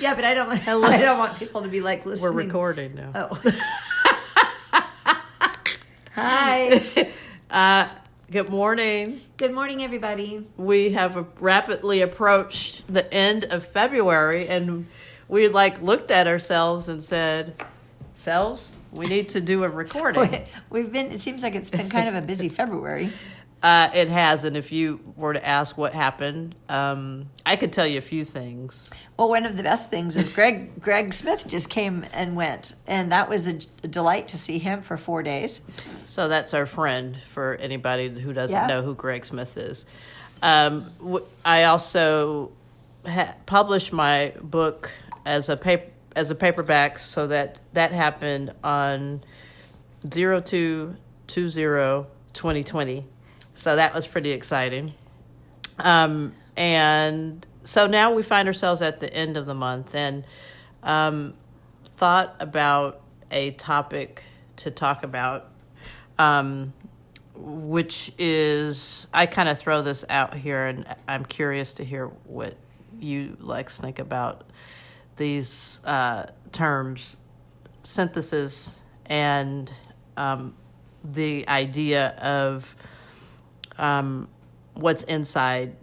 Yeah, but I don't want people to be like listening. We're recording now. Oh. Hi. Good morning. Good morning, everybody. We have rapidly approached the end of February, and we looked at ourselves and said, "Selves, we need to do a recording." It seems like it's been kind of a busy February. It has, and if you were to ask what happened, I could tell you a few things. Well, one of the best things is Greg Smith just came and went, and that was a delight to see him for 4 days. So that's our friend, for anybody who doesn't know who Greg Smith is. I also published my book as a paperback, so that happened on 02/20/2020. So that was pretty exciting. And so now we find ourselves at the end of the month, and thought about a topic to talk about, which is, I kind of throw this out here, and I'm curious to hear what you, Lex, think about these terms, synthesis, and the idea of what's inside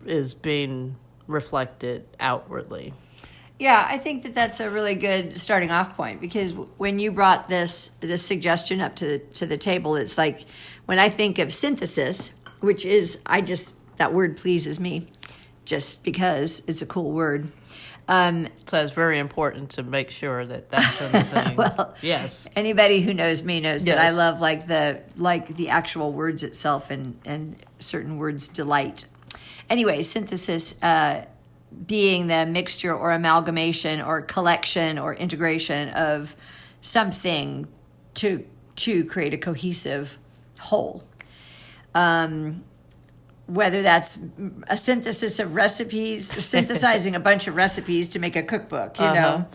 is being reflected outwardly. Yeah, I think that's a really good starting off point, because when you brought this suggestion up to the table, it's like, when I think of synthesis, which is, that word pleases me just because it's a cool word. So it's very important to make sure that that's a thing. Well, yes. Anybody who knows me knows that I love the actual words itself, and certain words delight. Anyway, synthesis being the mixture or amalgamation or collection or integration of something to create a cohesive whole. Whether that's a synthesis of recipes, synthesizing a bunch of recipes to make a cookbook, you know.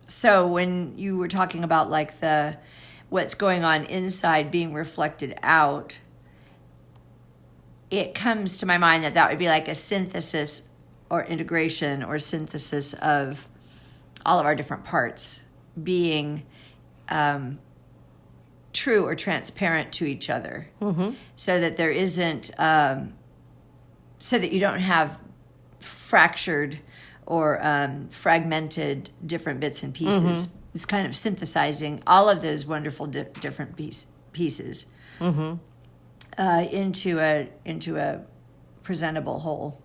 So when you were talking about what's going on inside being reflected out, it comes to my mind that would be like a synthesis or integration or synthesis of all of our different parts being true or transparent to each other, so that there isn't, so that you don't have fractured or fragmented different bits and pieces. It's kind of synthesizing all of those wonderful different pieces into a presentable whole.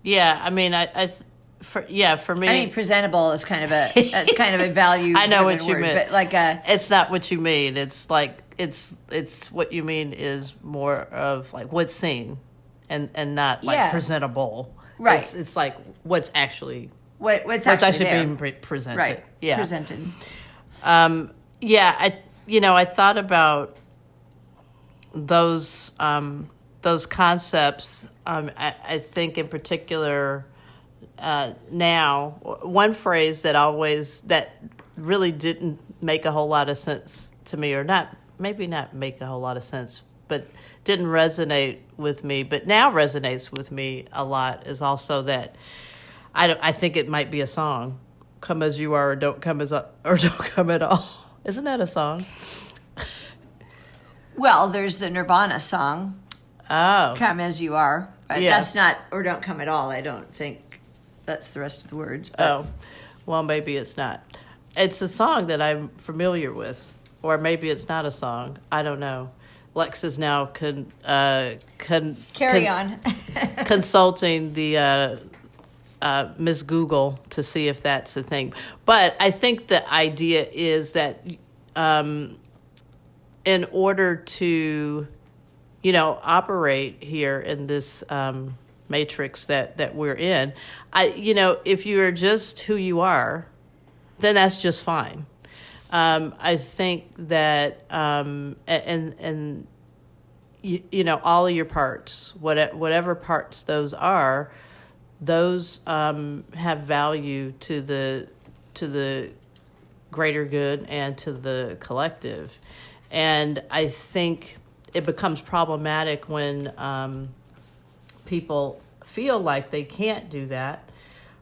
Yeah, I mean, for me, I mean, presentable is kind of a value. I know what you word, mean, but it's not what you mean. It's it's what you mean is more of what's seen, and not presentable. Right. It's like what's actually what's actually there. being presented. Right. Yeah. Presented. I thought about those concepts. I think in particular. Now, one phrase that really didn't make a whole lot of sense to me, or maybe not make a whole lot of sense, but didn't resonate with me, but now resonates with me a lot, is also that I think it might be a song. Come as you are, or don't come or don't come at all. Isn't that a song? Well, there's the Nirvana song. Oh, Come as you are. But yes. That's not, or don't come at all. I don't think that's the rest of the words. But. Oh, well, maybe it's not. It's a song that I'm familiar with, or maybe it's not a song. I don't know. Lex is now Carry on. consulting the Miss Google to see if that's the thing. But I think the idea is that in order to, operate here in this matrix that we're in, if you are just who you are, then that's just fine. I think that and all of your parts, whatever parts those are, those have value to the greater good and to the collective. And I think it becomes problematic when people feel like they can't do that,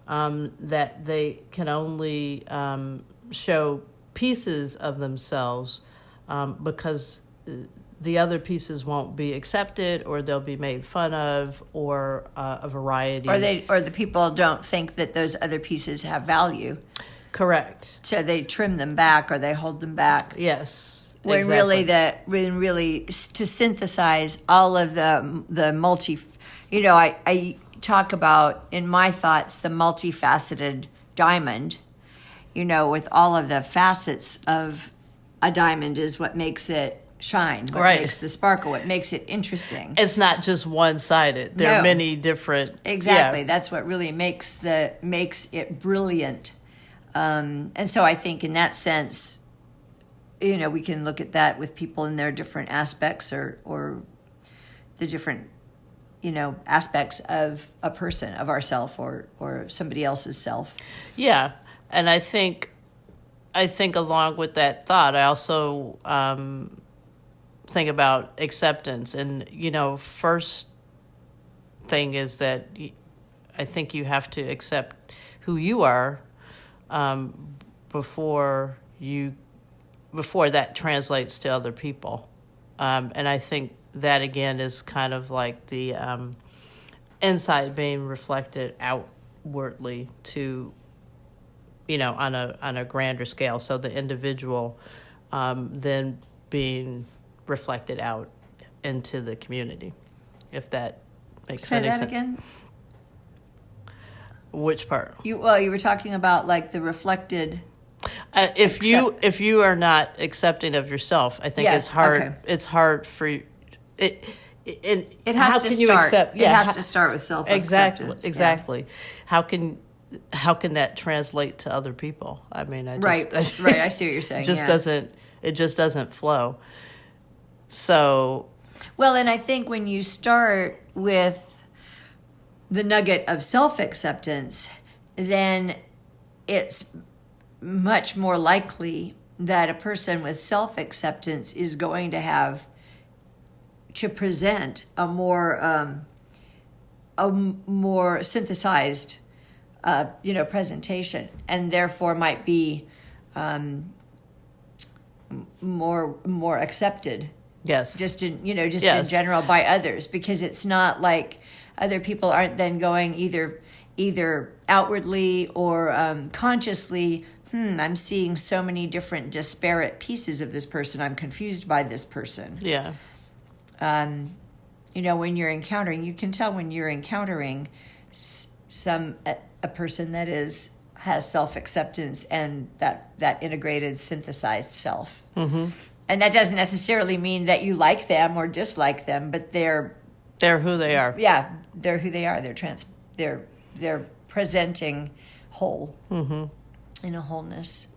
that they can only show pieces of themselves because the other pieces won't be accepted, or they'll be made fun of, or a variety. Or the people don't think that those other pieces have value. Correct. So they trim them back, or they hold them back. Yes. When exactly. really to synthesize all of the multi, I talk about in my thoughts the multifaceted diamond, with all of the facets of a diamond is what makes it shine, what makes the sparkle, what makes it interesting. It's not just one-sided. There are many different. Exactly. Yeah. That's what really makes it brilliant. And so I think in that sense, we can look at that with people in their different aspects or the different, aspects of a person, of ourself or somebody else's self. Yeah. And I think along with that thought, I also think about acceptance. And, first thing is that I think you have to accept who you are before that translates to other people. And I think that, again, is kind of like the inside being reflected outwardly to, on a grander scale. So the individual then being reflected out into the community, if that makes any sense. Say that again? Which part? You were talking about like the reflected. If you are not accepting of yourself, I think it's hard. Okay. It's hard for you. It has to start. It has to start with self-acceptance. Exactly. Yeah. How can that translate to other people? I mean, right. I see what you're saying. It just doesn't flow. So. Well, and I think when you start with the nugget of self-acceptance, then it's much more likely that a person with self-acceptance is going to present a more synthesized, presentation, and therefore might be more accepted. Yes. Just in general by others, because it's not like other people aren't then going either outwardly or consciously. I'm seeing so many different disparate pieces of this person. I'm confused by this person. Yeah. When you're encountering, you can tell when you're encountering a person that has self-acceptance and that integrated, synthesized self. Mm-hmm. And that doesn't necessarily mean that you like them or dislike them, but they're who they are. Yeah, they're who they are. They're presenting whole, in a wholeness.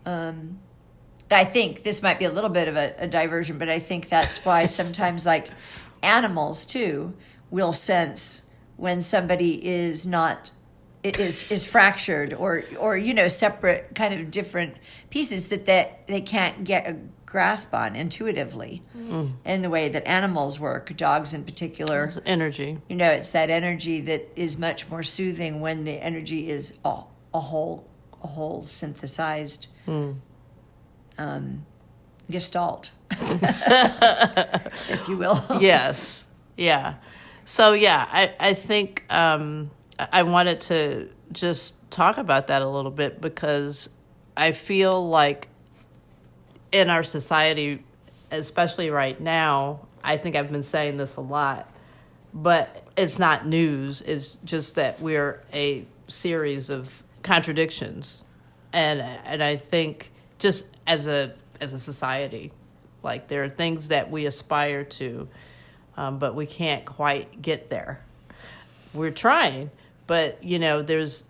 I think this might be a little bit of a diversion, but I think that's why sometimes, like animals too, will sense when somebody is not is fractured or separate, kind of different pieces that they can't get a grasp on intuitively in the way that animals work, dogs in particular. Energy. It's that energy that is much more soothing when the energy is a whole synthesized gestalt, if you will. Yes. Yeah. So, I think I wanted to just talk about that a little bit, because I feel like in our society, especially right now, I think I've been saying this a lot, but it's not news. It's just that we're a series of contradictions. And I think just as a society, like there are things that we aspire to, but we can't quite get there. We're trying, but there's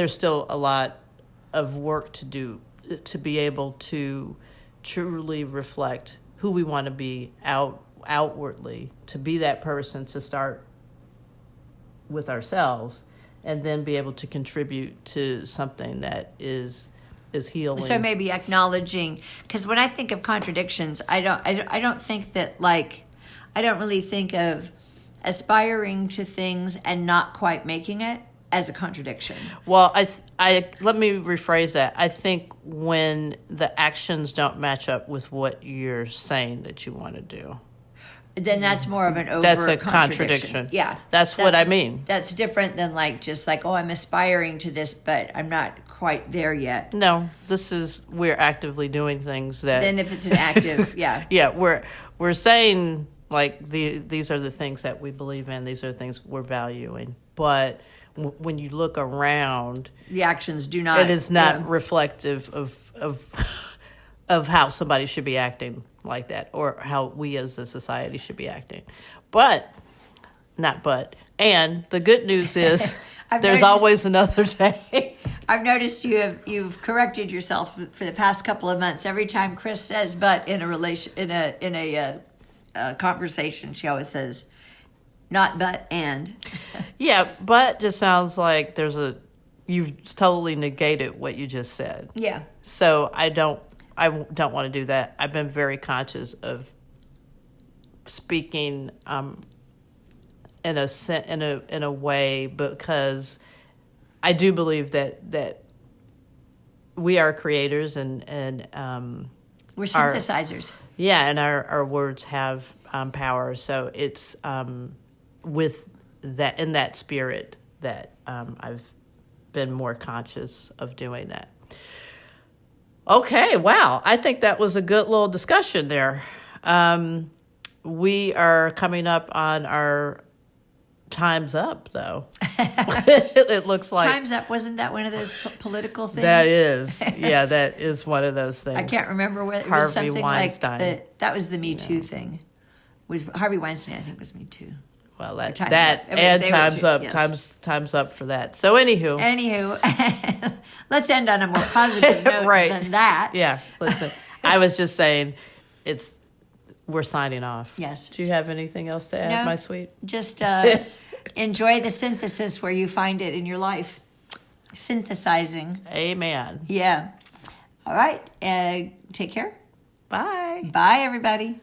still a lot of work to do to be able to truly reflect who we want to be outwardly, to be that person, to start with ourselves and then be able to contribute to something that is healing. So maybe acknowledging, because when I think of contradictions, I don't think that, like, I don't really think of aspiring to things and not quite making it as a contradiction. Well, I let me rephrase that. I think when the actions don't match up with what you're saying that you want to do, then that's more of an overt that's a contradiction. contradiction. Yeah. That's what I mean. That's different than just like, oh, I'm aspiring to this, but I'm not quite there yet. No, we're actively doing things that. Then if it's an active, yeah. Yeah, we're saying like these are the things that we believe in. These are the things we're valuing. But when you look around, the actions do not. It is not reflective of how somebody should be acting like that, or how we as a society should be acting. And the good news is there's always another day. I've noticed you've corrected yourself for the past couple of months. Every time Chris says "but" in a conversation, she always says not "but" and. Yeah, but just sounds like you've totally negated what you just said. Yeah. So I don't want to do that. I've been very conscious of speaking in a way, because I do believe that we are creators and we're synthesizers. And our words have power. So it's with that, in that spirit, that I've been more conscious of doing that. Okay, wow. I think that was a good little discussion there. We are coming up on our time's up, though. It looks like time's up. Wasn't that one of those political things? That is, yeah, that is one of those things. I can't remember what it was. Harvey something Weinstein. like that was the Me Too thing. Was Harvey Weinstein? I think was Me Too. Well, Time's up. Yes. Time's up for that. So anywho, let's end on a more positive note than that. Yeah, listen. I was just saying, we're signing off. Yes. Do you have anything else to add, my sweet? Just enjoy the synthesis where you find it in your life. Synthesizing. Amen. Yeah. All right. Take care. Bye. Bye, everybody.